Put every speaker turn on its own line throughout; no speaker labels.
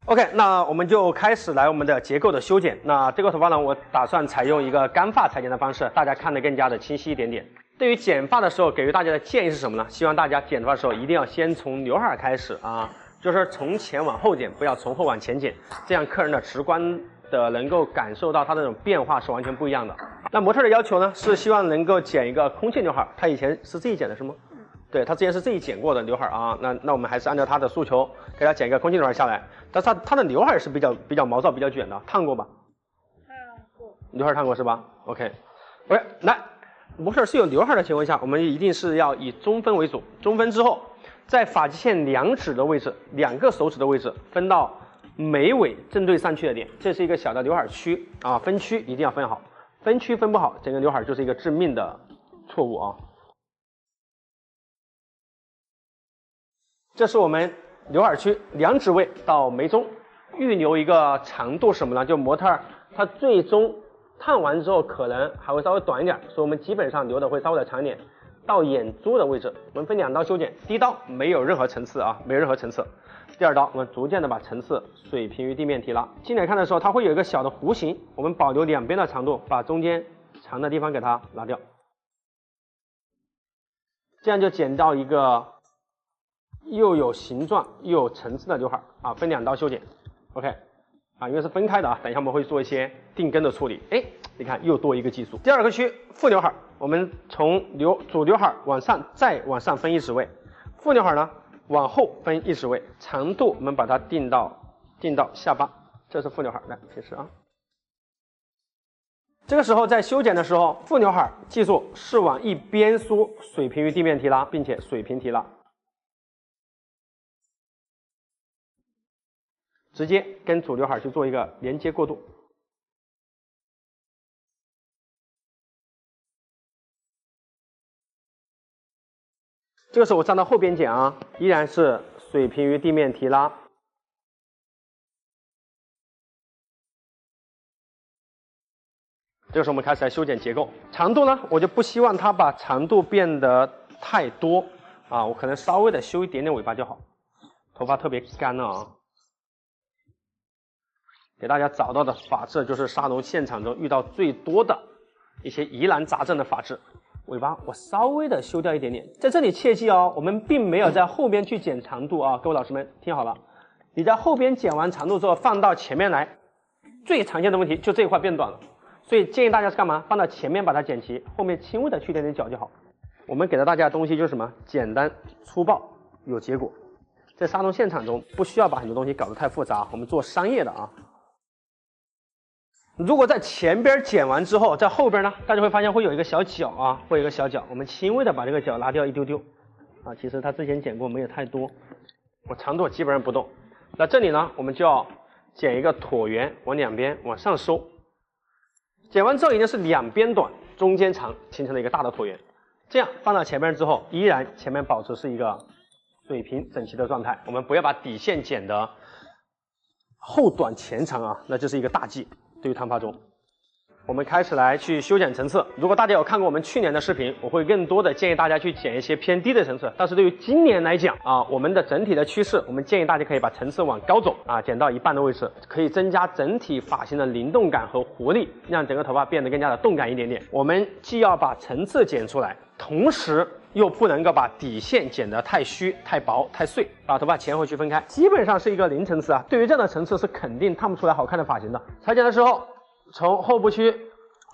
OK， 那我们就开始来我们的结构的修剪。那这个头发呢，我打算采用一个干发裁剪的方式，大家看得更加的清晰一点点。对于剪发的时候，给予大家的建议是什么呢？希望大家剪头发的时候一定要先从刘海开始啊，就是从前往后剪，不要从后往前剪，这样客人的直观的能够感受到它的这种变化是完全不一样的。那模特的要求呢，是希望能够剪一个空气刘海，他以前是自己剪的是吗？对，他之前是自己剪过的刘海啊，那我们还是按照他的诉求给他剪一个空气刘海下来。但是他的刘海是比较毛躁、比较卷的，烫过吧？烫过。刘海烫过是吧 ？OK， 来，模特是有刘海的情况下，我们一定是要以中分为主，中分之后，在发际线2指的位置，2个手指的位置分到眉尾正对上去的点，这是一个小的刘海区啊，分区一定要分好，分区分不好，整个刘海就是一个致命的错误啊。这是我们刘海区2指位到眉中，预留一个长度什么呢？就模特它最终烫完之后可能还会稍微短一点，所以我们基本上留的会稍微的长一点。到眼珠的位置，我们分2刀修剪，第一刀没有任何层次啊，没有任何层次。第二刀我们逐渐的把层次水平于地面提拉。近点看的时候，它会有一个小的弧形，我们保留2边的长度，把中间长的地方给它拿掉，这样就剪到一个又有形状又有层次的刘海啊，分2刀修剪 ，OK 啊，因为是分开的啊，等一下我们会做一些定根的处理。哎，你看又多一个技术。第2个区副刘海，我们从主刘海往上再往上分1指位，副刘海呢往后分1指位，长度我们把它定到下巴，这是副刘海。来提示啊，这个时候在修剪的时候，副刘海记住是往一边梳，水平于地面提拉，并且水平提拉。直接跟主刘海去做一个连接过渡。这个时候我站到后边剪啊，依然是水平于地面提拉。这个时候我们开始来修剪结构。长度呢，我就不希望它把长度变得太多啊，我可能稍微的修一点点尾巴就好。头发特别干了啊。给大家找到的发质就是沙龙现场中遇到最多的一些疑难杂症的发质。尾巴我稍微的修掉一点点，在这里切记哦，我们并没有在后边去剪长度啊，各位老师们听好了，你在后边剪完长度之后放到前面来，最常见的问题就这一块变短了，所以建议大家是干嘛？放到前面把它剪齐，后面轻微的去点点角就好。我们给到大家的东西就是什么？简单粗暴有结果。在沙龙现场中不需要把很多东西搞得太复杂，我们做商业的啊。如果在前边剪完之后，在后边呢，大家会发现会有一个小角啊，会有一个小角，我们轻微的把这个角拿掉一丢丢啊。其实它之前剪过，没有太多，我长度基本上不动。那这里呢，我们就要剪一个椭圆，往2边往上收。剪完之后已经是2边短，中间长，形成了一个大的椭圆。这样放到前面之后，依然前面保持是一个水平整齐的状态。我们不要把底线剪得后短前长啊，那这是一个大忌。对于烫发中，我们开始来去修剪层次。如果大家有看过我们去年的视频，我会更多的建议大家去剪一些偏低的层次。但是对于今年来讲啊，我们的整体的趋势，我们建议大家可以把层次往高走啊，剪到一半的位置，可以增加整体发型的灵动感和活力，让整个头发变得更加的动感一点点。我们既要把层次剪出来，同时又不能够把底线剪得太虚、太薄、太碎，把头发前后区分开，基本上是一个0层次啊。对于这样的层次是肯定烫不出来好看的发型的。裁剪的时候，从后部区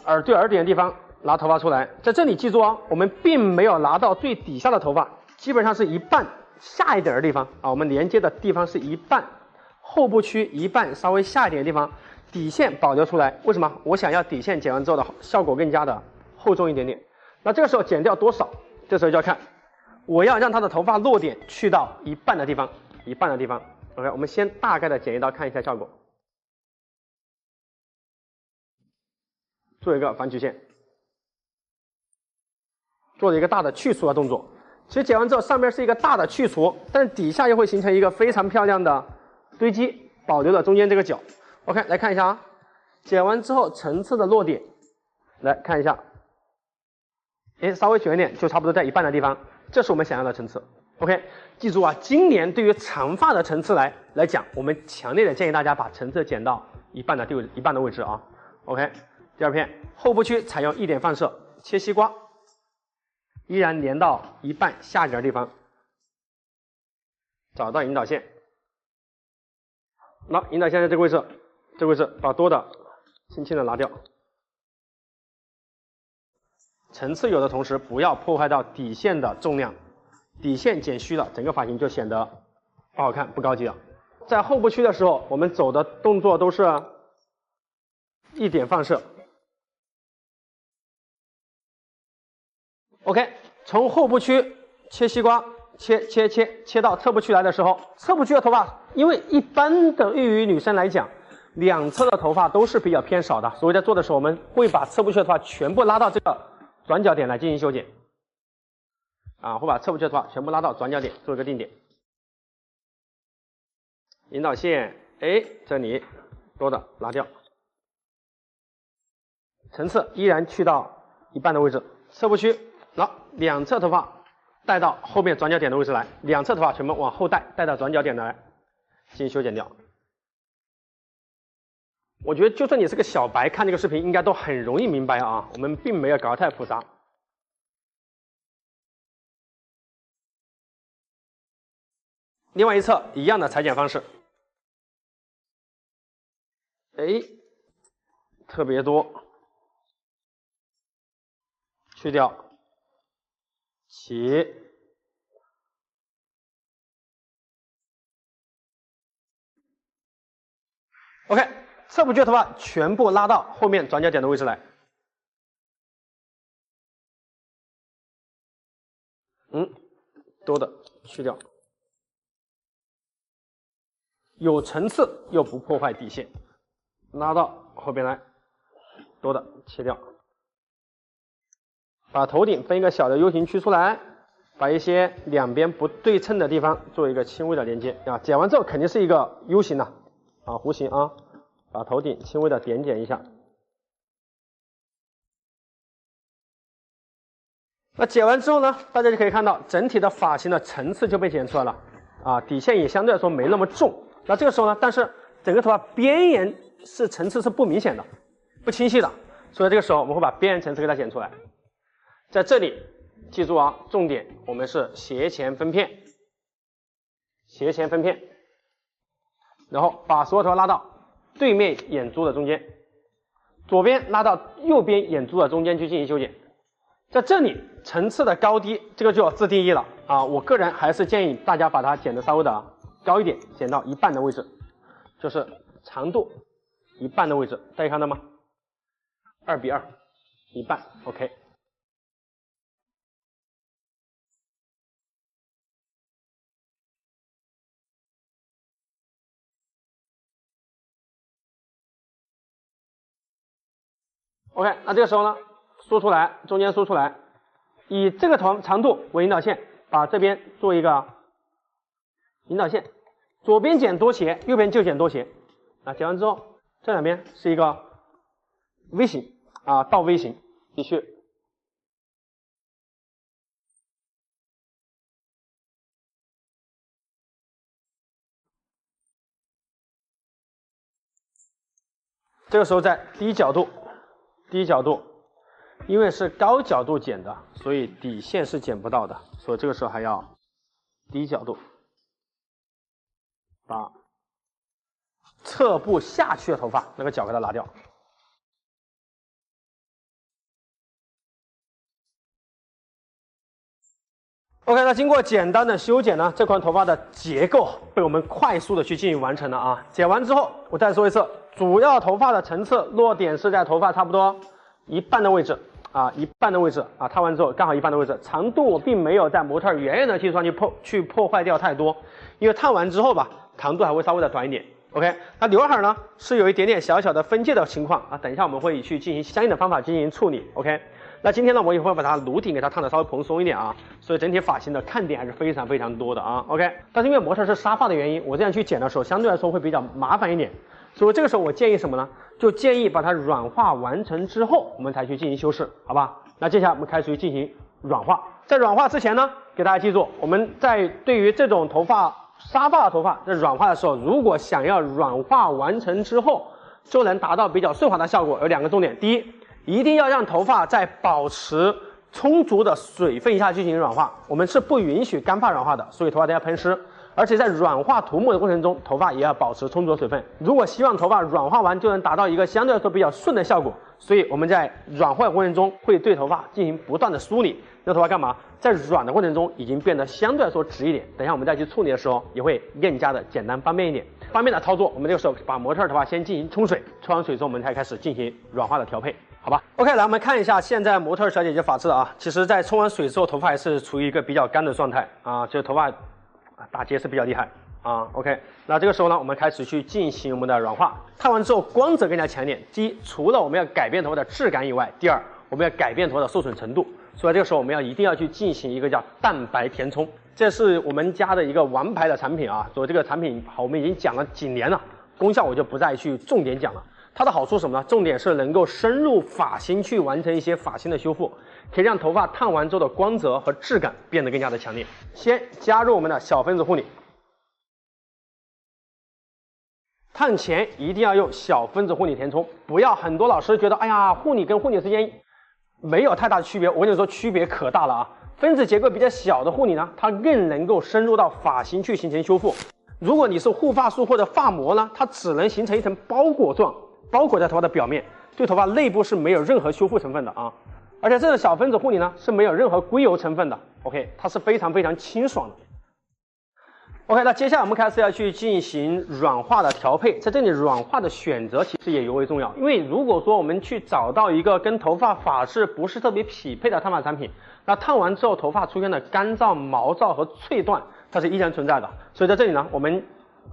耳对耳点的地方拿头发出来，在这里记住哦，我们并没有拿到最底下的头发，基本上是一半下一点的地方啊，我们连接的地方是一半，后部区一半稍微下一点的地方，底线保留出来。为什么？我想要底线剪完之后的效果更加的厚重一点点。那这个时候剪掉多少？这时候就要看，我要让它的头发落点去到一半的地方，一半的地方。OK， 我们先大概的剪一刀看一下效果，做一个反曲线，做了一个大的去除的动作。其实剪完之后，上面是一个大的去除，但是底下又会形成一个非常漂亮的堆积，保留了中间这个角。OK， 来看一下啊，剪完之后层次的落点，来看一下。稍微卷一点，就差不多在一半的地方，这是我们想要的层次。OK， 记住啊，今年对于长发的层次来讲，我们强烈的建议大家把层次减到一半的位置啊。OK， 第二片后部区采用1点放射，切西瓜，依然连到一半下沿的地方，找到引导线。那引导线在这个位置，把多的轻轻的拿掉。层次有的同时不要破坏到底线的重量，底线减虚了，整个发型就显得不好看、不高级了。在后部区的时候，我们走的动作都是1点放射。OK， 从后部区切西瓜，切到侧部区来的时候，侧部区的头发，因为一般的对于女生来讲，两侧的头发都是比较偏少的，所以在做的时候，我们会把侧部区的头发全部拉到这个转角点来进行修剪。会把侧部区的头发全部拉到转角点做一个定点。引导线，这里多的拿掉，层次依然去到一半的位置，侧部区，两侧头发带到后面转角点的位置来，两侧头发全部往后带到转角点来进行修剪掉。我觉得就算你是个小白，看这个视频应该都很容易明白啊，我们并没有搞得太复杂。另外一侧一样的裁剪方式，特别多，去掉，起，OK， 侧部区的头发全部拉到后面转角点的位置来，多的去掉。有层次又不破坏底线，拉到后边来，多的切掉，把头顶分一个小的 U 型区出来，把一些两边不对称的地方做一个轻微的连接啊。剪完之后肯定是一个 U 型的弧形啊，把头顶轻微的点剪一下。那剪完之后呢，大家就可以看到整体的发型的层次就被剪出来了底线也相对来说没那么重。那这个时候呢，但是整个头发边沿层次是不明显的、不清晰的，所以这个时候我们会把边缘层次给它剪出来。在这里记住啊，重点我们是斜前分片，然后把所有头发拉到对面眼珠的中间，左边拉到右边眼珠的中间去进行修剪。在这里层次的高低，这个就要自定义了我个人还是建议大家把它剪得稍微的高一点，剪到一半的位置，就是长度一半的位置，大家看到吗？2:2，一半 ，OK。OK， 那这个时候呢，梳出来，中间梳出来，以这个长度为引导线，把这边做一个引导线，左边剪多斜，右边就剪多斜。剪完之后，这两边是一个 V 型倒 V 型，继续。这个时候在低角度，因为是高角度剪的，所以底线是剪不到的，所以这个时候还要低角度，把侧部下去的头发那个角给它拿掉。OK， 那经过简单的修剪呢，这块头发的结构被我们快速的去进行完成了剪完之后，我再说一次，主要头发的层次落点是在头发差不多一半的位置烫完之后刚好一半的位置，长度我并没有在模特原有的基础上去破坏掉太多，因为烫完之后吧，长度还会稍微的短一点。OK， 那刘海呢是有一点点小小的分界的情况等一下我们会去进行相应的方法进行处理。OK， 那今天呢我也会把它颅顶给它烫的稍微蓬松一点所以整体发型的看点还是非常非常多的OK， 但是因为模特是沙发的原因，我这样去剪的时候相对来说会比较麻烦一点，所以这个时候我建议什么呢？就建议把它软化完成之后，我们才去进行修饰，好吧？那接下来我们开始去进行软化。在软化之前呢，给大家记住，我们在对于这种头发沙发的头发在软化的时候，如果想要软化完成之后就能达到比较顺滑的效果，有2个重点。第一，一定要让头发在保持充足的水分下进行软化，我们是不允许干发软化的，所以头发都要喷湿。而且在软化涂抹的过程中，头发也要保持充足的水分。如果希望头发软化完就能达到一个相对来说比较顺的效果，所以我们在软化的过程中会对头发进行不断的梳理，让头发干嘛？在软的过程中已经变得相对来说直一点。等一下我们再去处理的时候，也会更加的简单方便一点。方便的操作，我们这个时候把模特头发先进行冲水，冲完水之后我们才开始进行软化的调配。好吧 ，OK， 来我们看一下现在模特小姐姐发质啊。其实，在冲完水之后，头发还是处于一个比较干的状态啊，就是头发打结是比较厉害啊。OK， 那这个时候呢，我们开始去进行我们的软化。烫完之后，光泽更加强一点。第一，除了我们要改变头发的质感以外，第二，我们要改变头发的受损程度。所以这个时候我们一定要去进行一个叫蛋白填充，这是我们家的一个王牌的产品啊。所以这个产品好，我们已经讲了几年了，功效我就不再去重点讲了。它的好处是什么呢？重点是能够深入发型去完成一些发型的修复，可以让头发烫完之后的光泽和质感变得更加的强烈。先加入我们的小分子护理，烫前一定要用小分子护理填充，不要很多老师觉得，哎呀，护理跟护理之间没有太大的区别。我跟你说，区别可大了啊！分子结构比较小的护理呢，它更能够深入到发型去形成修复。如果你是护发素或者发膜呢，它只能形成一层包裹状。包裹在头发的表面，对头发内部是没有任何修复成分的啊，而且这个小分子护理呢是没有任何硅油成分的 ，OK， 它是非常非常清爽的。OK， 那接下来我们开始要去进行软化的调配，在这里软化的选择其实也尤为重要，因为如果说我们去找到一个跟头发发质不是特别匹配的烫发产品，那烫完之后头发出现的干燥、毛躁和脆断，它是依然存在的。所以在这里呢，我们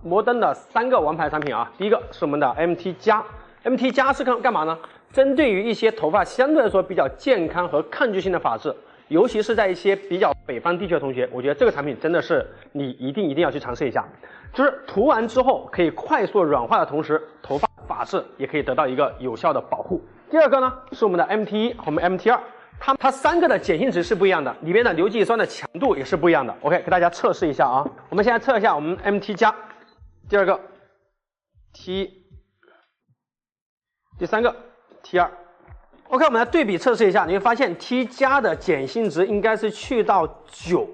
摩登的3个王牌产品啊，第一个是我们的 MT 加。MT 加是干嘛呢？针对于一些头发相对来说比较健康和抗拒性的发质，尤其是在一些比较北方地区的同学，我觉得这个产品真的是你一定要去尝试一下。就是涂完之后可以快速软化的同时，头发发质也可以得到一个有效的保护。第二个呢是我们的 MT1 和我们 MT2，它3个的碱性值是不一样的，里面的硫基酸的强度也是不一样的。OK， 给大家测试一下啊。我们现在测一下我们 MT 加，第二个 T。第3个 T2，OK， 我们来对比测试一下，你会发现 T 加的碱性值应该是去到9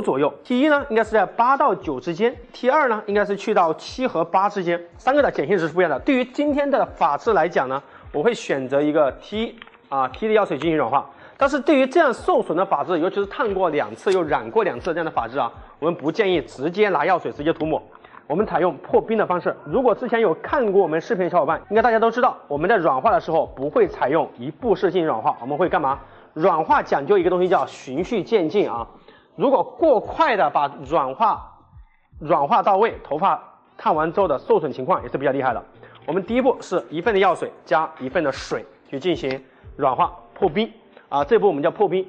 左右 ，T1 呢应该是在8到9之间 ，T2 呢应该是去到7和8之间，3个的碱性值是不一样的。对于今天的发质来讲呢，我会选择一个 T 的药水进行软化。但是对于这样受损的发质，尤其是烫过2次又染过2次这样的发质啊，我们不建议直接拿药水直接涂抹。我们采用破冰的方式。如果之前有看过我们视频的小伙伴，应该大家都知道，我们在软化的时候不会采用一步式进行软化，我们会干嘛？软化讲究一个东西叫循序渐进啊。如果过快的把软化到位，头发烫完之后的受损情况也是比较厉害的。我们第一步是1份的药水加1份的水去进行软化破冰啊，这步我们叫破冰。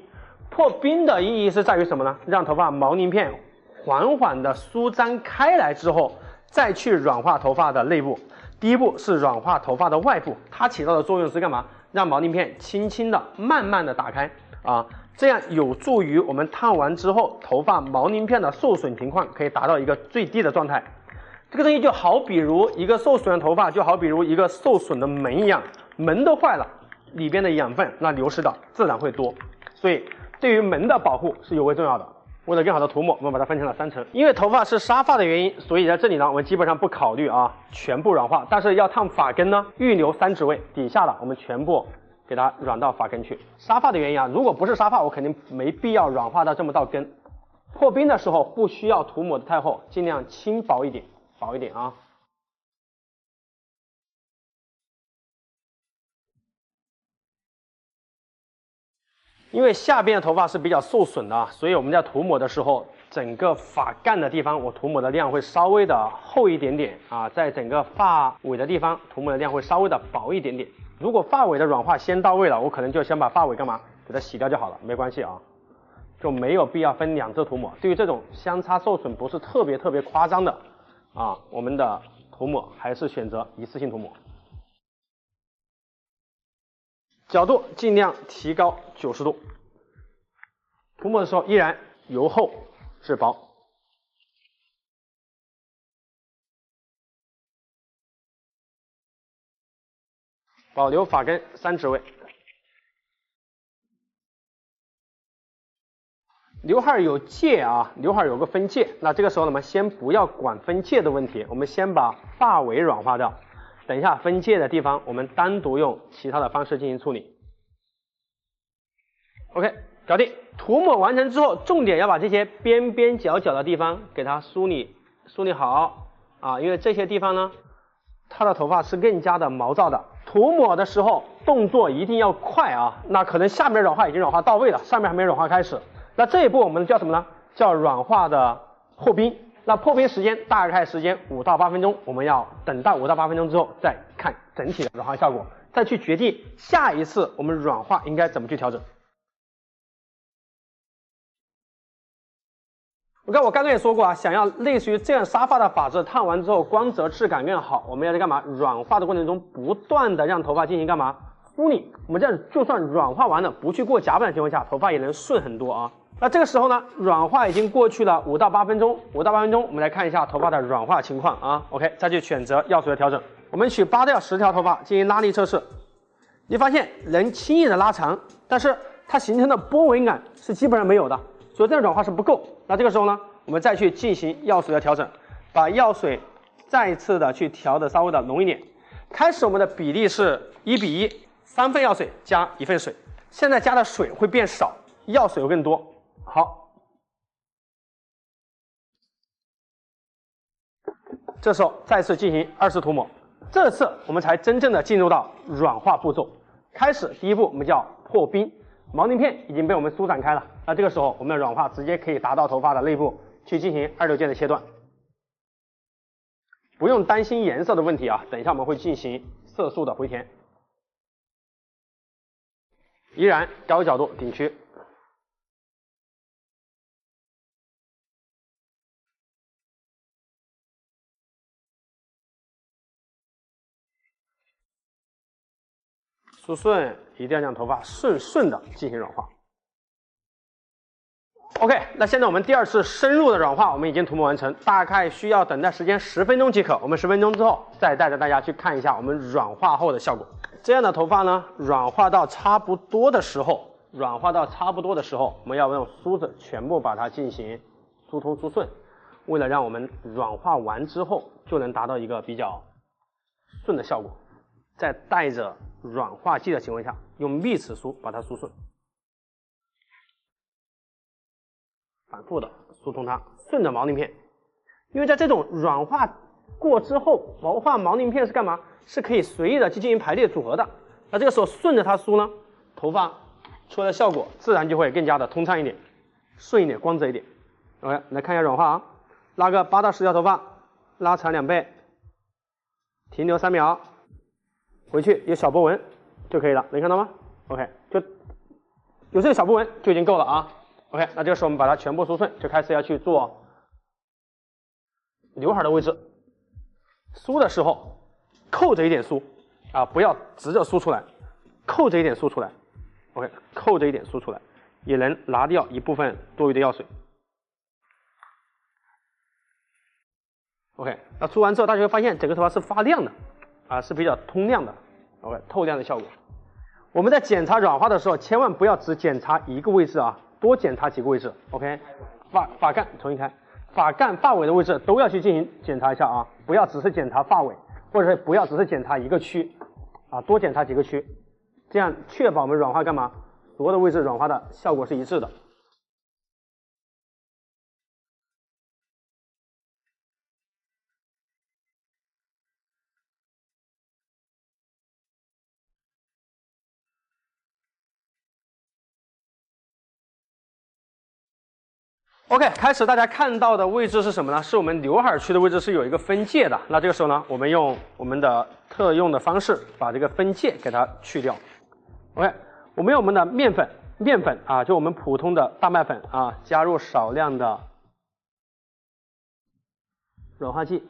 破冰的意义是在于什么呢？让头发毛鳞片缓缓的舒张开来之后，再去软化头发的内部。第一步是软化头发的外部，它起到的作用是干嘛？让毛鳞片轻轻的、慢慢的打开啊，这样有助于我们烫完之后头发毛鳞片的受损情况可以达到一个最低的状态。这个东西就好比如一个受损的头发，就好比如一个受损的门一样，门都坏了，里边的养分那流失的自然会多，所以对于门的保护是尤为重要的。为了更好的涂抹，我们把它分成了3层。因为头发是沙发的原因，所以在这里呢，我们基本上不考虑全部软化，但是要烫发根呢，预留3指位，底下的我们全部给它软到发根去。沙发的原因啊，如果不是沙发，我肯定没必要软化到这么到根。破冰的时候不需要涂抹的太厚，尽量轻薄一点，薄一点啊。因为下边的头发是比较受损的，所以我们在涂抹的时候，整个发干的地方我涂抹的量会稍微的厚一点点啊，在整个发尾的地方涂抹的量会稍微的薄一点点。如果发尾的软化先到位了，我可能就先把发尾干嘛给它洗掉就好了，没关系啊，就没有必要分2次涂抹。对于这种相差受损不是特别夸张的我们的涂抹还是选择一次性涂抹。角度尽量提高90度。涂抹的时候依然由厚至薄。保留发根3指位。刘海有界啊，刘海有个分界，那这个时候呢，我们先不要管分界的问题，我们先把发尾软化掉。等一下分界的地方，我们单独用其他的方式进行处理。OK， 搞定。涂抹完成之后，重点要把这些边边角角的地方给它梳理好啊，因为这些地方呢，它的头发是更加的毛躁的。涂抹的时候动作一定要快啊，那可能下面软化已经软化到位了，上面还没软化开始。那这一步我们叫什么呢？叫软化的破冰。那破冰时间大概时间5到8分钟，我们要等到5到8分钟之后再看整体的软化效果，再去决定下一次我们软化应该怎么去调整。我刚刚也说过啊，想要类似于这样沙发的发质，烫完之后光泽质感更好，我们要在干嘛？软化的过程中不断的让头发进行干嘛？梳理。我们这样就算软化完了，不去过夹板的情况下，头发也能顺很多啊。那这个时候呢，软化已经过去了5到8分钟，5到8分钟，我们来看一下头发的软化情况啊。OK， 再去选择药水的调整。我们取拔掉10条头发进行拉力测试，你发现能轻易的拉长，但是它形成的波纹感是基本上没有的。所以这样软化是不够，那这个时候呢，我们再去进行药水的调整，把药水再次的去调的稍微的浓一点。开始我们的比例是1比1，3份药水加1份水，现在加的水会变少，药水会更多。好，这时候再次进行2次涂抹，这次我们才真正的进入到软化步骤。开始第一步我们叫破冰。毛鳞片已经被我们舒展开了，那这个时候我们的软化直接可以达到头发的内部去进行2、6键的切断，不用担心颜色的问题啊。等一下我们会进行色素的回填，依然高角度顶区。梳顺，一定要让头发顺的进行软化。OK， 那现在我们第2次深入的软化我们已经涂抹完成，大概需要等待时间10分钟即可。我们10分钟之后再带着大家去看一下我们软化后的效果。这样的头发呢，软化到差不多的时候，我们要用梳子全部把它进行疏通梳顺，为了让我们软化完之后就能达到一个比较顺的效果。在带着软化剂的情况下，用密齿梳把它梳顺，反复的疏通它，顺着毛鳞片。因为在这种软化过之后，毛鳞片是干嘛？是可以随意的去进行排列组合的。那这个时候顺着它梳呢，头发出来的效果自然就会更加的通畅一点，顺一点，光泽一点。OK， 来看一下软化啊，拉个8到10条头发，拉长2倍，停留3秒。回去有小波纹就可以了，能看到吗 ？OK， 就有这个小波纹就已经够了啊。OK， 那这个时候我们把它全部梳顺，就开始要去做刘海的位置。梳的时候扣着一点梳啊，不要直着梳出来，扣着一点梳出来。OK， 扣着一点梳出来，也能拿掉一部分多余的药水。OK， 那梳完之后，大家会发现整个头发是发亮的。啊，是比较通亮的 ，OK， 透亮的效果。我们在检查软化的时候，千万不要只检查一个位置啊，多检查几个位置 ，OK。发干重新开，发干、发尾的位置都要去进行检查一下啊，不要只是检查发尾，或者是不要只是检查一个区啊，多检查几个区，这样确保我们软化干嘛？所有的位置软化的效果是一致的。OK， 开始大家看到的位置是什么呢？是我们刘海区的位置是有一个分界的。那这个时候呢，我们用我们的特用的方式把这个分界给它去掉。OK， 我们用我们的面粉啊，就我们普通的大麦粉啊，加入少量的软化剂，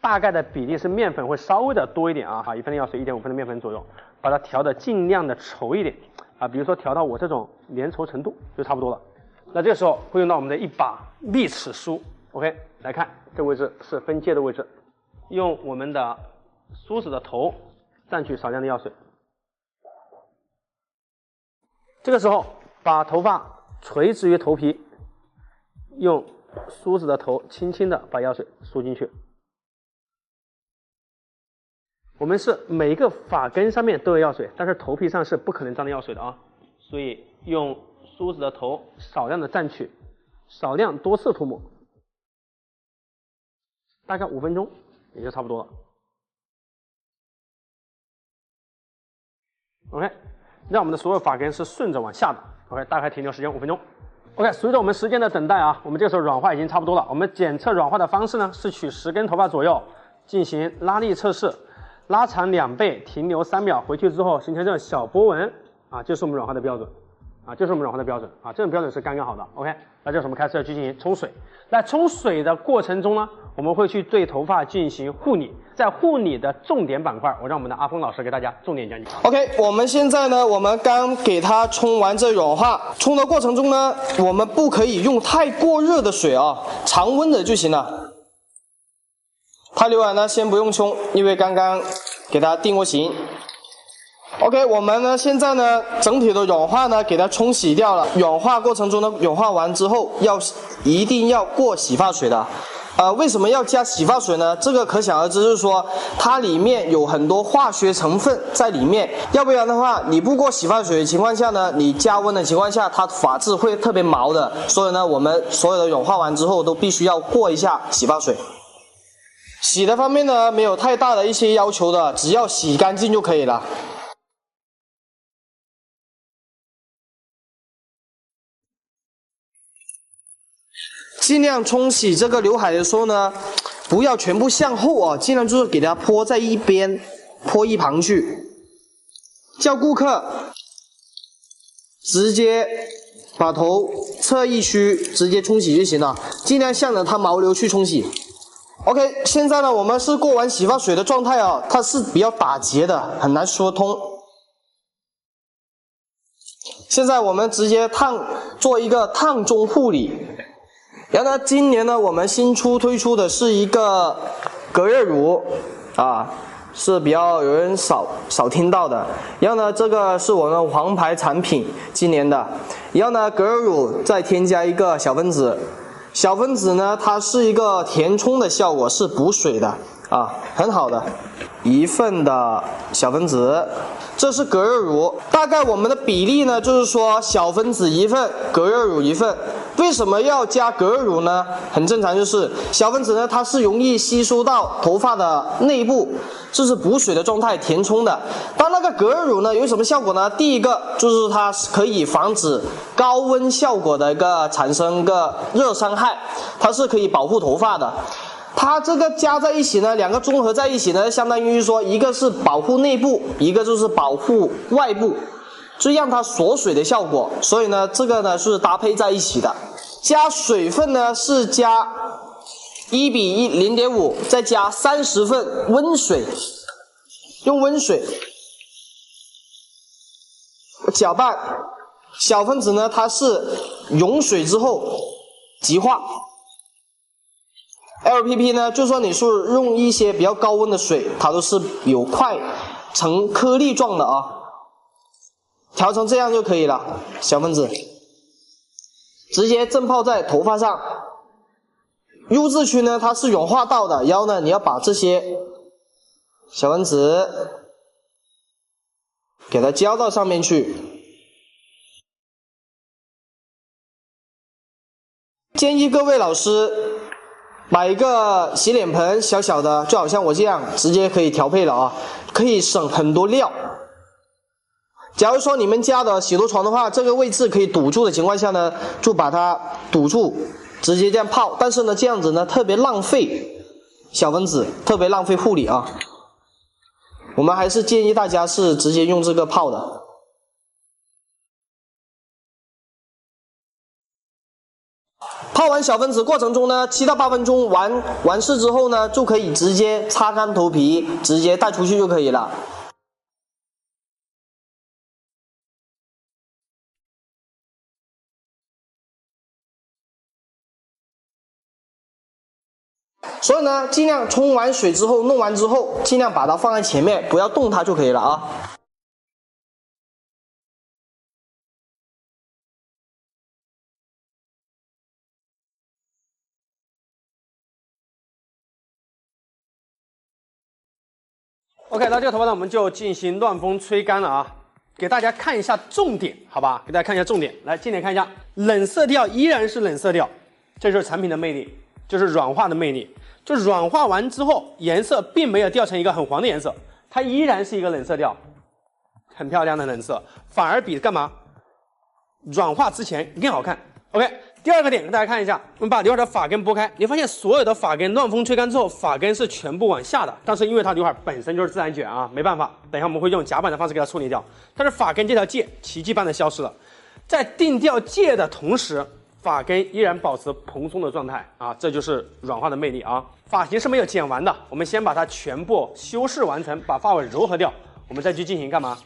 大概的比例是面粉会稍微的多一点啊，1份的药水1.5份的面粉左右，把它调的尽量的稠一点啊，比如说调到我这种粘稠程度就差不多了。那这个时候会用到我们的一把密齿梳。OK， 来看这位置是分界的位置，用我们的梳子的头蘸取少量的药水。这个时候把头发垂直于头皮，用梳子的头轻轻的把药水输进去。我们是每一个发根上面都有药水，但是头皮上是不可能沾到药水的啊，所以用梳子的头少量的蘸取，少量多次涂抹，大概5分钟也就差不多了。OK， 让我们的所有发根是顺着往下的。OK， 大概停留时间5分钟。OK， 随着我们时间的等待啊，我们这个时候软化已经差不多了。我们检测软化的方式呢，是取10根头发左右进行拉力测试。拉长2倍，停留3秒，回去之后形成这种小波纹啊，就是我们软化的标准啊，就是我们软化的标准啊，这种标准是刚刚好的。OK， 那这时候我们开始要去进行冲水。在冲水的过程中呢，我们会去对头发进行护理，在护理的重点板块，我让我们的阿峰老师给大家重点讲解。
OK， 我们现在呢，我们刚给它冲完这软化，冲的过程中呢，我们不可以用太过热的水啊，常温的就行了。太流软呢，先不用冲，因为刚刚给它定过型。OK， 我们呢现在呢整体的软化呢给它冲洗掉了。软化过程中呢，软化完之后一定要过洗发水的。为什么要加洗发水呢？这个可想而知，就是说它里面有很多化学成分在里面，要不然的话，你不过洗发水的情况下呢，你加温的情况下，它发质会特别毛的。所以呢，我们所有的软化完之后都必须要过一下洗发水。洗的方面呢，没有太大的一些要求的，只要洗干净就可以了。尽量冲洗这个刘海的时候呢，不要全部向后啊，尽量就是给它泼在一边，泼一旁去。叫顾客直接把头侧一曲，直接冲洗就行了，尽量向着它毛流去冲洗。OK， 现在呢，我们是过完洗发水的状态啊，它是比较打结的，很难说通。现在我们直接做一个烫中护理。然后呢，今年呢，我们新推出的是一个隔热乳啊，是比较有人少听到的。然后呢，这个是我们黄牌产品，今年的。然后呢，隔热乳再添加一个小分子。小分子呢，它是一个填充的效果，是补水的啊，很好的。1份的小分子，这是隔热乳。大概我们的比例呢，就是说小分子1份，隔热乳1份。为什么要加隔热乳呢？很正常，就是小分子呢，它是容易吸收到头发的内部，这是补水的状态，填充的。但那个隔热乳呢，有什么效果呢？第一个就是它可以防止高温效果的一个产生一个热伤害，它是可以保护头发的。它这个加在一起呢，两个综合在一起呢，相当于说一个是保护内部，一个就是保护外部，就让它锁水的效果。所以呢，这个呢是搭配在一起的。加水分呢是加1:0.5，再加30份温水，用温水搅拌。小分子呢，它是溶水之后极化。LPP 呢，就说你是用一些比较高温的水，它都是有块成颗粒状的啊，调成这样就可以了。小分子直接浸泡在头发上，U 字区呢它是软化到的，然后呢你要把这些小分子给它浇到上面去。建议各位老师买一个洗脸盆，小小的，就好像我这样，直接可以调配了啊，可以省很多料。假如说你们家的洗头床的话，这个位置可以堵住的情况下呢，就把它堵住，直接这样泡。但是呢，这样子呢特别浪费小分子，特别浪费护理啊。我们还是建议大家是直接用这个泡的。泡完小分子过程中呢，7到8分钟完事之后呢，就可以直接擦干头皮，直接带出去就可以了。所以呢，尽量冲完水之后，弄完之后，尽量把它放在前面，不要动它就可以了啊。
OK， 那这个头发呢，我们就进行乱风吹干了啊。给大家看一下重点，好吧？给大家看一下重点，来，近点看一下，冷色调依然是冷色调，这就是产品的魅力，就是软化的魅力。就软化完之后，颜色并没有掉成一个很黄的颜色，它依然是一个冷色调，很漂亮的冷色，反而比干嘛？软化之前更好看。OK， 第二个点，大家看一下，我们把刘海的发根拨开，你发现所有的发根乱风吹干之后，发根是全部往下的，但是因为它刘海本身就是自然卷啊，没办法，等一下我们会用夹板的方式给它处理掉。但是发根这条界奇迹般的消失了，在定掉界的同时，发根依然保持蓬松的状态啊，这就是软化的魅力啊。发型是没有剪完的，我们先把它全部修饰完成，把发尾柔和掉，我们再去进行干嘛？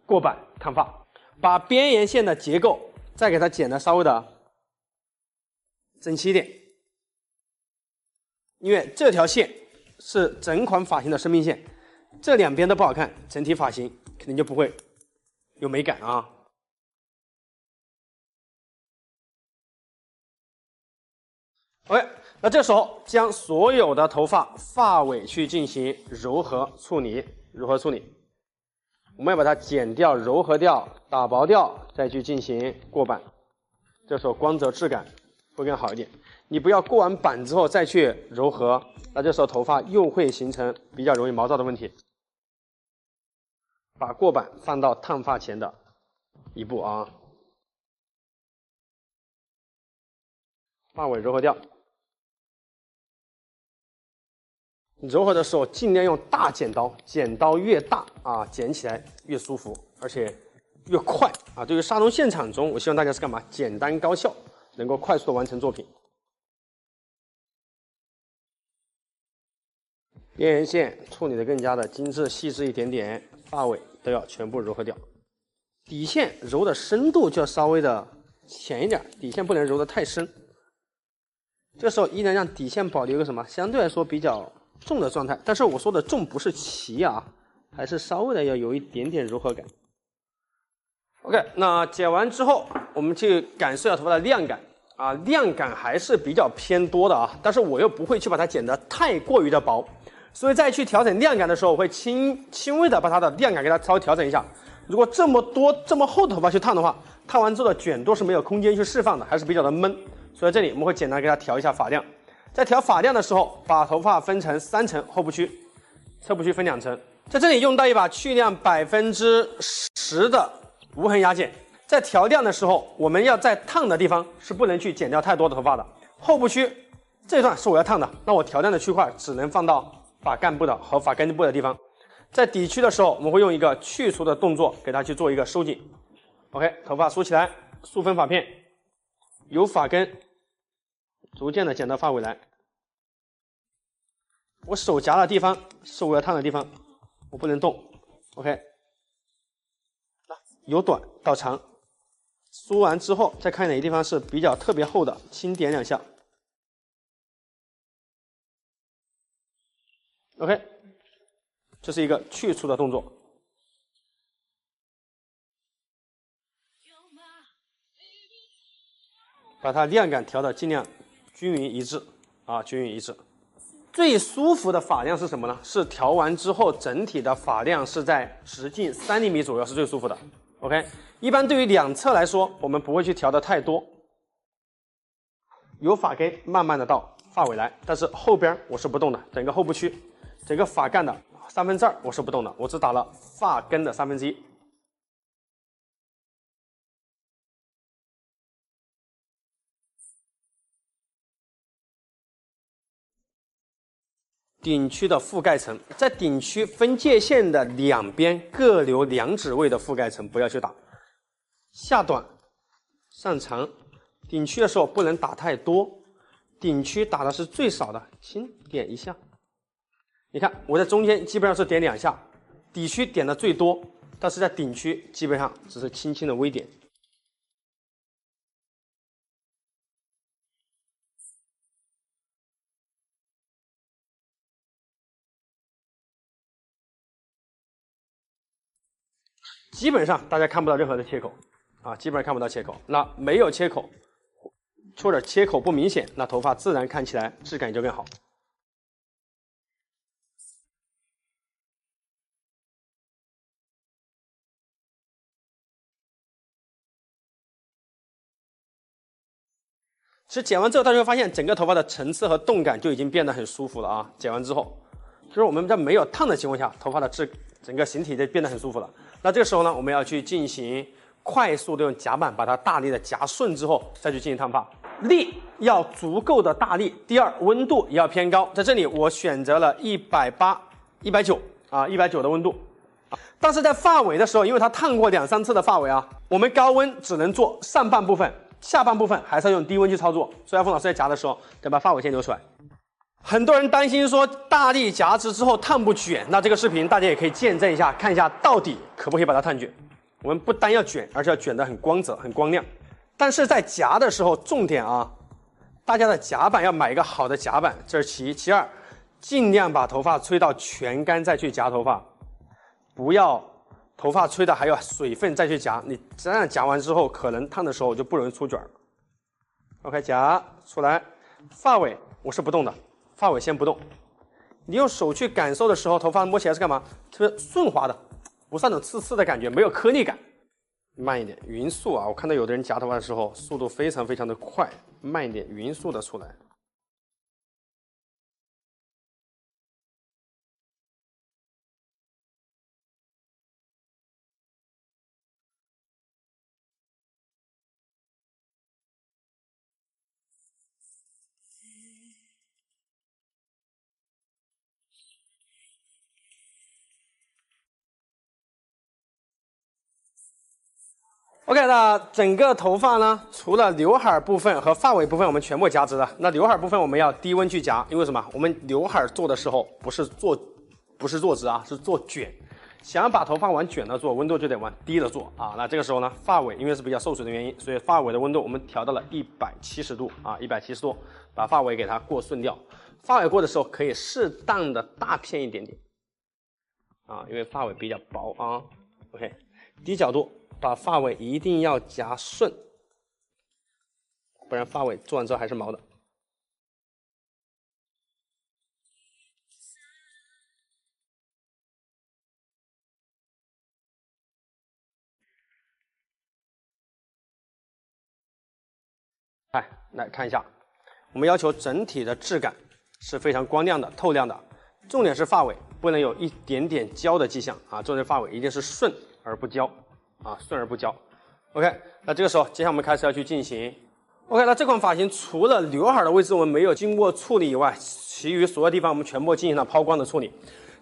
过板烫发，把边沿线的结构再给它剪得稍微的整齐一点，因为这条线是整款发型的生命线，这两边都不好看，整体发型肯定就不会有美感啊。OK， 那这时候将所有的头发发尾去进行柔和处理，我们要把它剪掉、柔和掉、打薄掉，再去进行过板，这时候光泽质感会更好一点。你不要过完板之后再去柔和，那这时候头发又会形成比较容易毛躁的问题。把过板放到烫发前的一步啊，发尾柔和掉。柔和的时候尽量用大剪刀，剪刀越大啊，剪起来越舒服，而且越快啊。对于沙龙现场中，我希望大家是干嘛？简单高效，能够快速的完成作品。边缘线处理的更加的精致细致一点点，发尾都要全部柔和掉。底线揉的深度就要稍微的浅一点，底线不能揉得太深。这时候依然让底线保留一个什么相对来说比较重的状态，但是我说的重不是齐啊，还是稍微的要有一点点柔和感。OK， 那剪完之后，我们去感受一下头发的亮感啊，亮感还是比较偏多的啊，但是我又不会去把它剪得太过于的薄，所以在去调整亮感的时候，我会轻微的把它的亮感给它稍微调整一下。如果这么多这么厚的头发去烫的话，烫完之后的卷度是没有空间去释放的，还是比较的闷，所以这里我们会简单给它调一下发量。在调发量的时候，把头发分成3层后部区，侧部区分2层。在这里用到一把去量10%的无痕压剪。在调亮的时候，我们要在烫的地方是不能去剪掉太多的头发的。后部区这一段是我要烫的，那我调亮的区块只能放到发干部的和发根部的地方。在底区的时候，我们会用一个去除的动作给它去做一个收紧。OK， 头发梳起来，梳分发片，由发根逐渐的剪到发尾来。我手夹的地方是我要烫的地方，我不能动。OK， 由短到长，梳完之后再看哪个地方是比较特别厚的，轻点2下。OK， 这是一个去除的动作。把它亮感调的尽量均匀一致啊，均匀一致。最舒服的发量是什么呢？是调完之后整体的发量是在直径3厘米左右是最舒服的。OK， 一般对于两侧来说，我们不会去调的太多，由发根慢慢的到发尾来，但是后边我是不动的，整个后部区，整个发干的2/3我是不动的，我只打了发根的1/3。顶区的覆盖层，在顶区分界线的两边各留2指位的覆盖层，不要去打。下短上长，顶区的时候不能打太多，顶区打的是最少的，轻点1下。你看我在中间基本上是点2下，底区点的最多，但是在顶区基本上只是轻轻的微点。基本上大家看不到任何的切口啊，基本上看不到切口。那没有切口或者切口不明显，那头发自然看起来质感就更好。其实剪完之后，大家会发现整个头发的层次和动感就已经变得很舒服了啊！剪完之后，就是我们在没有烫的情况下，头发的整个形体就变得很舒服了。那这个时候呢，我们要去进行快速的用夹板把它大力的夹顺之后，再去进行烫发。力要足够的大力，第二温度也要偏高。在这里我选择了180、190啊，190的温度。但是在发尾的时候，因为它烫过2、3次的发尾啊，我们高温只能做上半部分。下半部分还是要用低温去操作，所以阿峰老师在夹的时候得把发尾先留出来。很多人担心说大力夹直之后烫不卷，那这个视频大家也可以见证一下，看一下到底可不可以把它烫卷。我们不单要卷，而且要卷得很光泽、很光亮。但是在夹的时候，重点啊，大家的夹板要买一个好的夹板，这是其一。其二，尽量把头发吹到全干再去夹头发，不要头发吹的还有水分再去夹，你这样夹完之后，可能烫的时候就不容易出卷了。OK， 夹出来，发尾我是不动的，发尾先不动。你用手去感受的时候，头发摸起来是干嘛？特别顺滑的，不是那种刺刺的感觉，没有颗粒感。慢一点，匀速啊！我看到有的人夹头发的时候，速度非常非常的快，慢一点，匀速的出来。OK， 那整个头发呢，除了刘海部分和发尾部分我们全部夹直了，那刘海部分我们要低温去夹，因为什么？我们刘海做的时候不是做直啊，是做卷。想要把头发往卷了做，温度就得往低了做啊。那这个时候呢，发尾因为是比较受水的原因，所以发尾的温度我们调到了170度啊，170度，把发尾给它过顺掉。发尾过的时候可以适当的大片一点点啊，因为发尾比较薄啊。OK， 低角度。把发尾一定要夹顺，不然发尾做完之后还是毛的。来看一下，我们要求整体的质感是非常光亮的、透亮的，重点是发尾不能有一点点焦的迹象啊，重点发尾一定是顺而不焦啊，顺而不焦。OK， 那这个时候，接下来我们开始要去进行。OK， 那这款发型除了刘海的位置我们没有经过处理以外，其余所有地方我们全部进行了抛光的处理。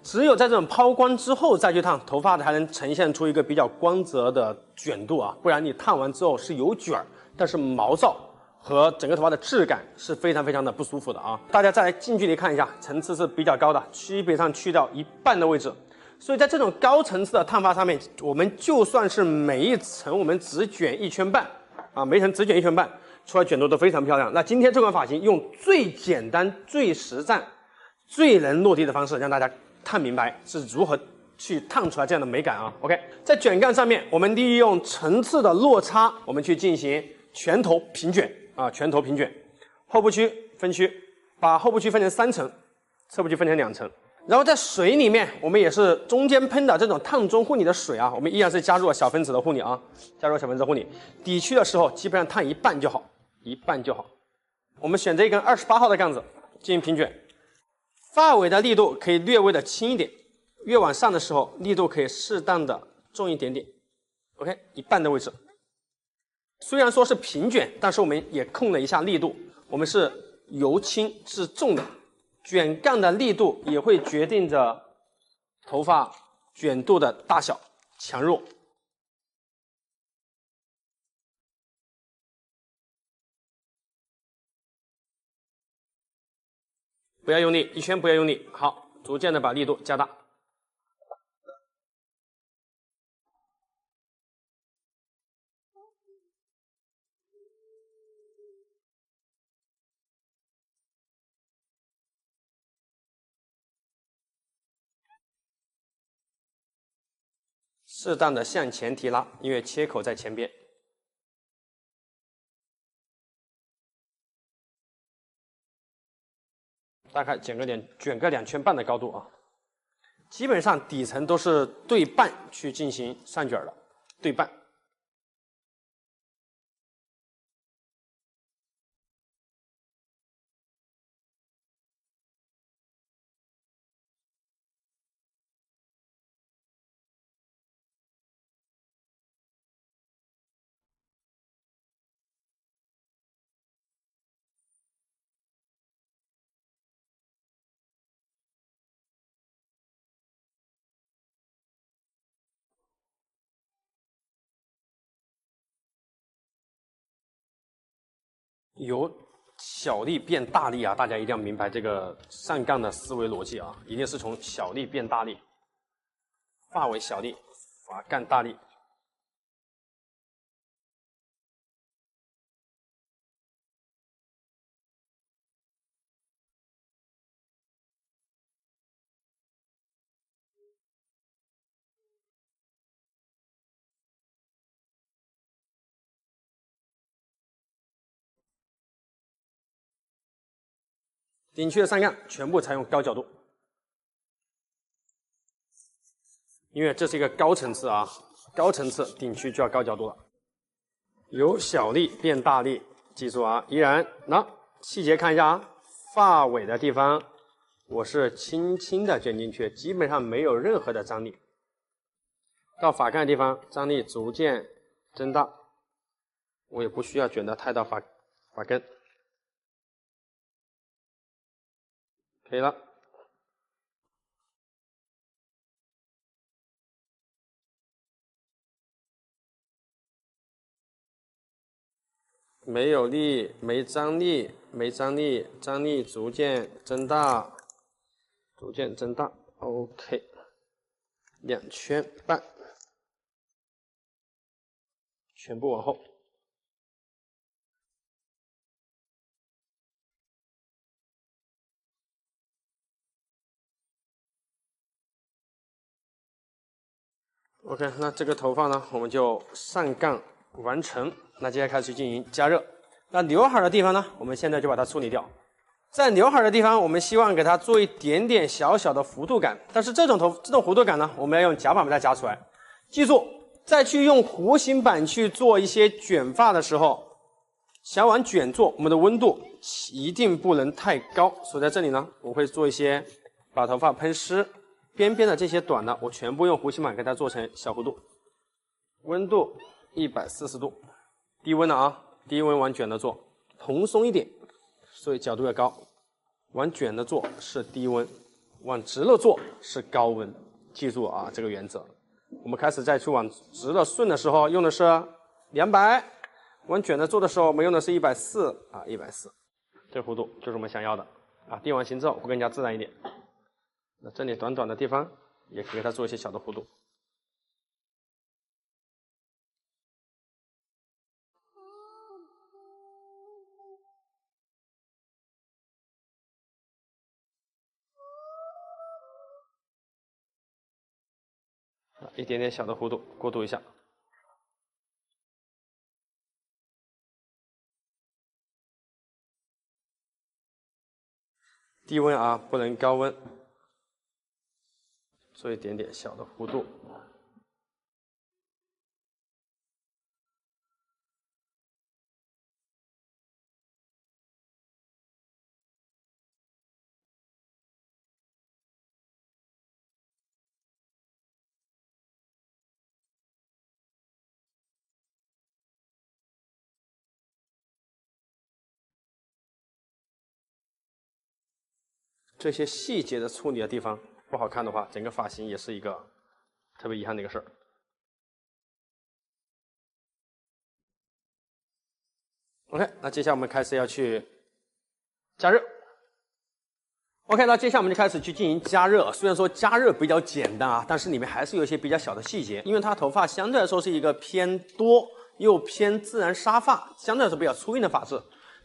只有在这种抛光之后再去烫，头发才能呈现出一个比较光泽的卷度啊，不然你烫完之后是有卷，但是毛躁和整个头发的质感是非常非常的不舒服的啊。大家再来近距离看一下，层次是比较高的，基本上去掉一半的位置。所以在这种高层次的烫发上面，我们就算是每一层我们只卷1圈半啊，每一层只卷1圈半，出来卷度都非常漂亮。那今天这款发型用最简单、最实战、最能落地的方式，让大家看明白是如何去烫出来这样的美感啊。OK， 在卷干上面，我们利用层次的落差，我们去进行全头平卷啊，全头平卷，后部区分区，把后部区分成3层，侧部区分成2层。然后在水里面，我们也是中间喷的这种烫中护理的水啊，我们依然是加入了小分子的护理啊，加入了小分子护理。底区的时候，基本上烫一半就好，一半就好。我们选择一根28号的杠子进行平卷，发尾的力度可以略微的轻一点，越往上的时候力度可以适当的重一点点。OK， 一半的位置。虽然说是平卷，但是我们也控了一下力度，我们是由轻至重的。卷杠的力度也会决定着头发卷度的大小强弱。不要用力，一圈不要用力，好，逐渐的把力度加大。适当的向前提拉，因为切口在前边。大概卷个2圈半的高度啊。基本上底层都是对半去进行上卷的，对半。由小力变大力啊，大家一定要明白这个上杠的思维逻辑啊，一定是从小力变大力，发尾小力，法杠大力。顶区的上杠全部采用高角度，因为这是一个高层次啊，高层次顶区就要高角度了。由小力变大力，记住啊，依然那细节看一下啊，发尾的地方我是轻轻的卷进去，基本上没有任何的张力。到发杠的地方，张力逐渐增大，我也不需要卷得太到发根。可以了，没有力，没张力，没张力，张力逐渐增大，逐渐增大。OK， 2圈半，全部往后。OK， 那这个头发呢，我们就上杠完成。那接下来开始进行加热。那刘海的地方呢，我们现在就把它处理掉。在刘海的地方，我们希望给它做一点点小小的弧度感，但是这种弧度感呢，我们要用夹板把它夹出来。记住，再去用弧形板去做一些卷发的时候，想往卷做，我们的温度一定不能太高。所以在这里呢，我会做一些把头发喷湿。边边的这些短的，我全部用弧形板给它做成小弧度，温度140度，低温的啊，低温往卷的做，蓬松一点，所以角度要高。往卷的做是低温，往直了做是高温，记住啊这个原则。我们开始再去往直的顺的时候用的是200，往卷的做的时候我们用的是140啊，140，这个弧度就是我们想要的啊。定完型之后会更加自然一点。那这里短短的地方也可以给它做一些小的弧度。一点点小的弧度，过渡一下。低温啊，不能高温。做一点点小的弧度，这些细节的处理的地方不好看的话，整个发型也是一个特别遗憾的一个事儿。OK， 那接下来我们开始要去加热。OK， 那接下来我们就开始去进行加热。虽然说加热比较简单啊，但是里面还是有一些比较小的细节，因为它头发相对来说是一个偏多又偏自然沙发，相对来说比较粗硬的发质。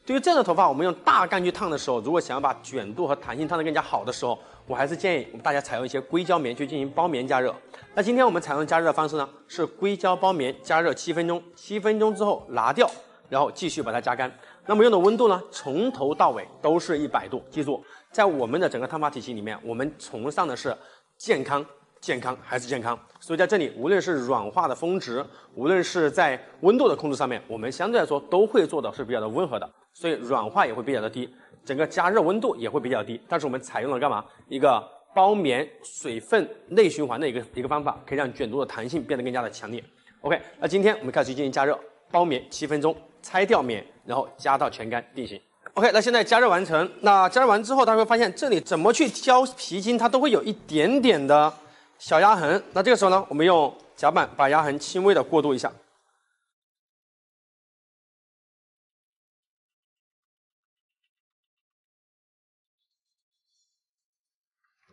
对于这样的头发，我们用大干去烫的时候，如果想要把卷度和弹性烫得更加好的时候，我还是建议大家采用一些硅胶棉去进行包棉加热。那今天我们采用的加热的方式呢，是硅胶包棉加热7分钟，7分钟之后拿掉，然后继续把它加干。那么用的温度呢，从头到尾都是100度。记住，在我们的整个烫发体系里面，我们崇尚的是健康。健康还是健康，所以在这里，无论是软化的峰值，无论是在温度的控制上面，我们相对来说都会做的是比较的温和的，所以软化也会比较的低，整个加热温度也会比较低。但是我们采用了干嘛？一个包棉水分内循环的一个方法，可以让卷度的弹性变得更加的强烈。OK， 那今天我们开始进行加热，包棉7分钟，拆掉棉，然后加到全干定型。OK， 那现在加热完成。那加热完之后，大家会发现这里怎么去挑皮筋，它都会有一点点的小压痕，那这个时候呢，我们用夹板把压痕轻微的过渡一下。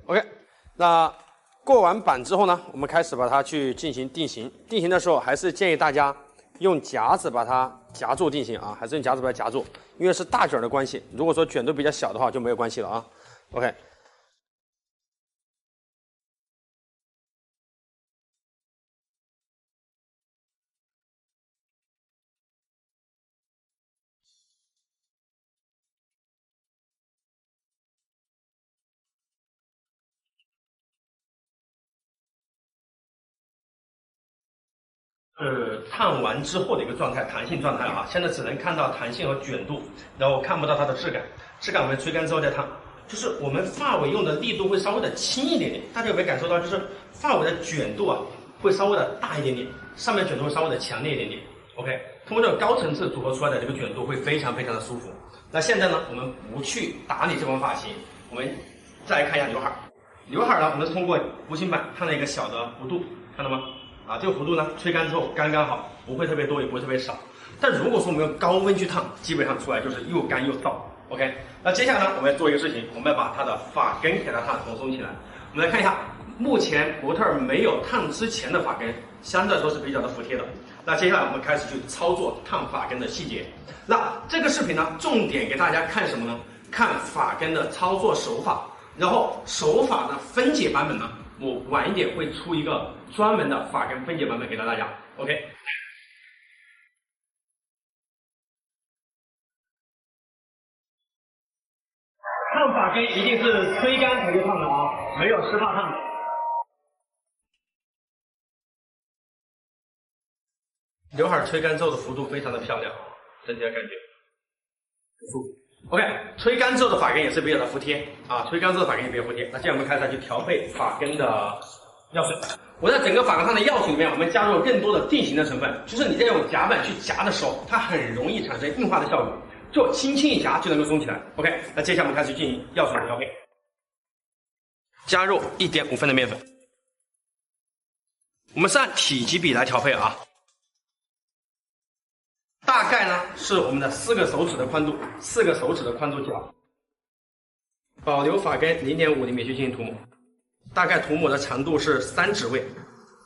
OK， 那过完板之后呢，我们开始把它去进行定型。定型的时候，还是建议大家用夹子把它夹住定型啊，还是用夹子把它夹住，因为是大卷的关系。如果说卷度比较小的话，就没有关系了啊。OK。烫完之后的一个状态，弹性状态啊，现在只能看到弹性和卷度，然后看不到它的质感。质感我们吹干之后再烫，就是我们发尾用的力度会稍微的轻一点点，大家有没有感受到？就是发尾的卷度啊会稍微的大一点点，上面卷度会稍微的强烈一点点。OK， 通过这种高层次组合出来的这个卷度会非常非常的舒服。那现在呢，我们不去打理这款发型，我们再来看一下刘海。刘海呢，我们是通过弧形板烫了一个小的弧度，看到吗？啊，这个弧度呢，吹干之后刚刚好，不会特别多，也不会特别少。但如果说我们用高温去烫，基本上出来就是又干又燥。OK， 那接下来呢，我们要做一个事情，我们要把它的发根给它烫蓬松起来。我们来看一下，目前模特儿没有烫之前的发根，相对来说是比较的服帖的。那接下来我们开始去操作烫发根的细节。那这个视频呢，重点给大家看什么呢？看发根的操作手法，然后手法的分解版本呢，我晚一点会出一个专门的发根分解版本给到大家。OK， 烫发根一定是吹干才去烫的啊，没有湿发烫的。刘海吹干之后的幅度非常的漂亮，整体的感觉很舒服。OK， 吹干之后的发根也是比较的服帖啊，吹干之后的发根也比较服帖。那接下来我们开始去调配发根的药水。我在整个发根烫的药水里面，我们加入了更多的定型的成分，就是你在用夹板去夹的时候，它很容易产生硬化的效果，就轻轻一夹就能够松起来。OK， 那接下来我们开始进行药水的调配，加入1.5份的面粉，我们是按体积比来调配啊。大概呢是我们的4个手指的宽度，4个手指的宽度角，保留发根0.5厘米去进行涂抹，大概涂抹的长度是3指位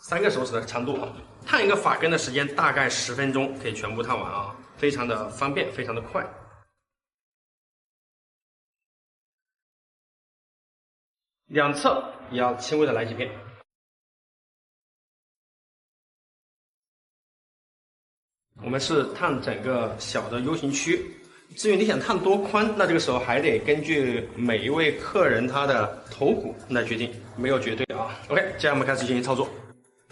，3个手指的长度啊。烫一个发根的时间大概10分钟可以全部烫完啊，非常的方便，非常的快。两侧也要轻微的来几片。我们是烫整个小的 U 型区，至于你想烫多宽，那这个时候还得根据每一位客人他的头骨来决定，没有绝对啊。OK， 接下来我们开始进行操作。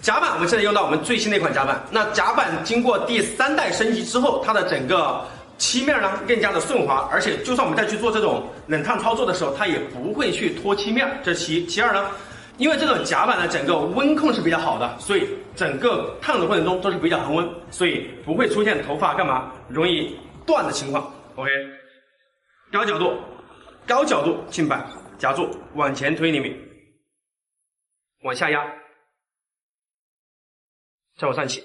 夹板我们现在用到我们最新的一款夹板，那夹板经过第3代升级之后，它的整个漆面呢更加的顺滑，而且就算我们再去做这种冷烫操作的时候，它也不会去脱漆面，这是其一。其二呢，因为这种夹板的整个温控是比较好的，所以整个烫的过程中都是比较恒温，所以不会出现头发干嘛容易断的情况。OK， 高角度轻摆夹住，往前推1厘米，往下压，再往上起，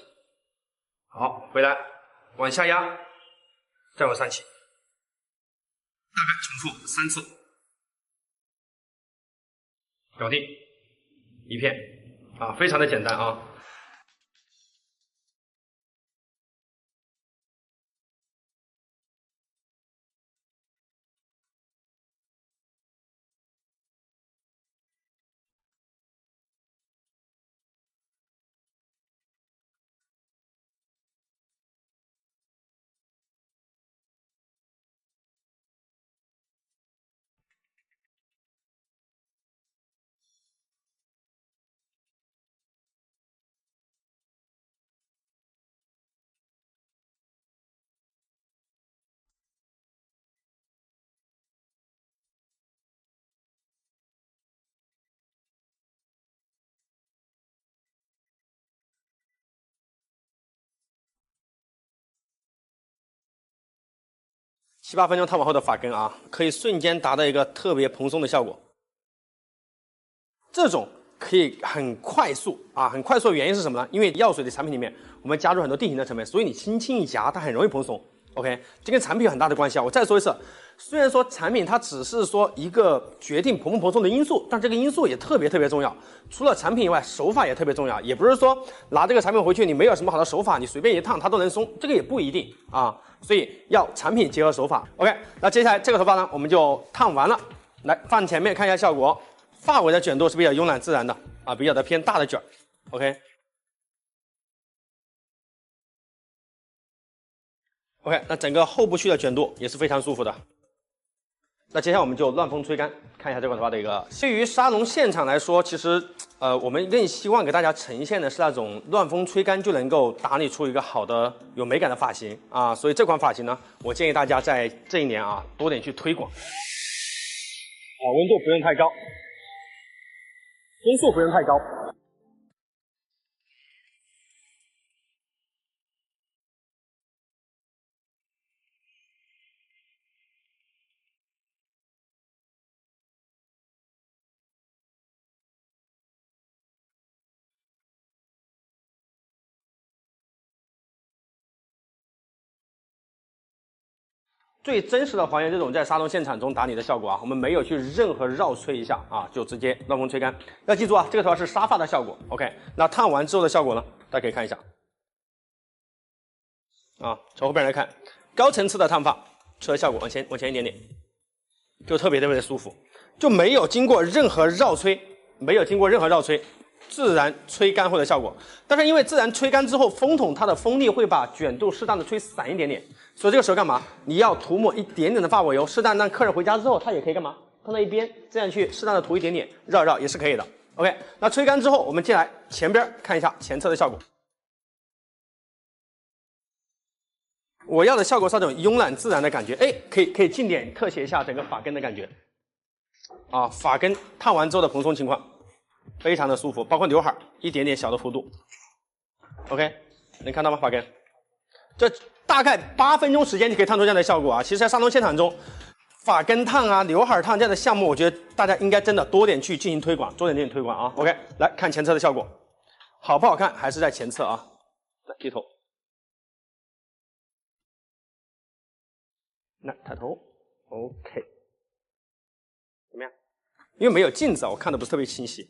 好，回来，往下压，再往上起，大概重复3次，搞定。一片啊，非常的简单啊。7、8分钟烫完后的发根啊，可以瞬间达到一个特别蓬松的效果。这种可以很快速啊，很快速的原因是什么呢？因为药水的产品里面我们加入很多定型的成分，所以你轻轻一夹，它很容易蓬松。OK， 这跟产品有很大的关系啊。我再说一次，虽然说产品它只是说一个决定蓬不蓬松的因素，但这个因素也特别重要。除了产品以外，手法也特别重要。也不是说拿这个产品回去，你没有什么好的手法，你随便一烫它都能松，这个也不一定啊。所以要产品结合手法。OK， 那接下来这个头发呢，我们就烫完了，来放前面看一下效果。发尾的卷度是比较慵懒自然的啊，比较的偏大的卷。OK。OK， 那整个后部区的卷度也是非常舒服的。那接下来我们就乱风吹干，看一下这款头发的一个。对于沙龙现场来说，其实我们更希望给大家呈现的是那种乱风吹干就能够打理出一个好的有美感的发型啊。所以这款发型呢，我建议大家在这一年啊多点去推广。温度不用太高，分数不用太高。最真实的还原这种在沙龙现场中打理的效果啊，我们没有去任何绕吹一下啊，就直接乱风吹干。要记住啊，这个头发是沙发的效果。OK， 那烫完之后的效果呢，大家可以看一下啊，从后边来看，高层次的烫发出来效果往前一点点，就特别的舒服，就没有经过任何绕吹，自然吹干后的效果。但是因为自然吹干之后，风筒它的风力会把卷度适当的吹散一点点，所以这个时候干嘛？你要涂抹一点点的发尾油，适当让客人回家之后，他也可以干嘛？放到一边，这样去适当的涂一点点，绕一绕也是可以的。OK， 那吹干之后，我们进来前边看一下前侧的效果。我要的效果是那种慵懒自然的感觉，哎，可以近点特写一下整个发根的感觉啊，发根烫完之后的蓬松情况。非常的舒服，包括刘海一点点小的弧度 ，OK， 能看到吗？发根，这大概8分钟时间就可以烫出这样的效果啊！其实，在沙龙现场中，发根烫啊、刘海烫这样的项目，我觉得大家应该真的多点去进行推广，啊 ！OK， 来看前侧的效果，好不好看？还是在前侧啊？来剃头，来抬头 ，OK， 怎么样？因为没有镜子啊，我看的不是特别清晰。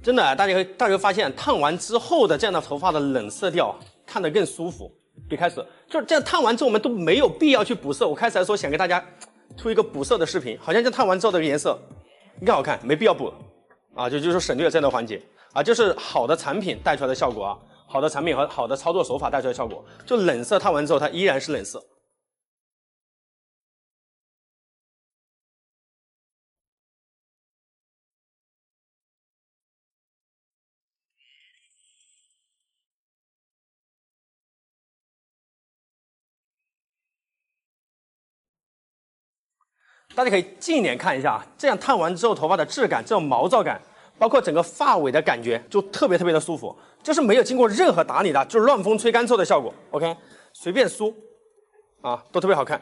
真的，大家会发现，烫完之后的这样的头发的冷色调，看得更舒服。一开始就是这样烫完之后，我们都没有必要去补色。我开始来说想给大家出一个补色的视频，好像这烫完之后的颜色更好看，没必要补了啊，就是省略了这样的环节啊，就是好的产品带出来的效果啊，好的产品和好的操作手法带出来的效果，就冷色烫完之后它依然是冷色。大家可以近一点看一下啊，这样烫完之后头发的质感，这种毛躁感，包括整个发尾的感觉，就特别的舒服，就是没有经过任何打理的，就是乱风吹干之后的效果。OK， 随便梳啊，都特别好看。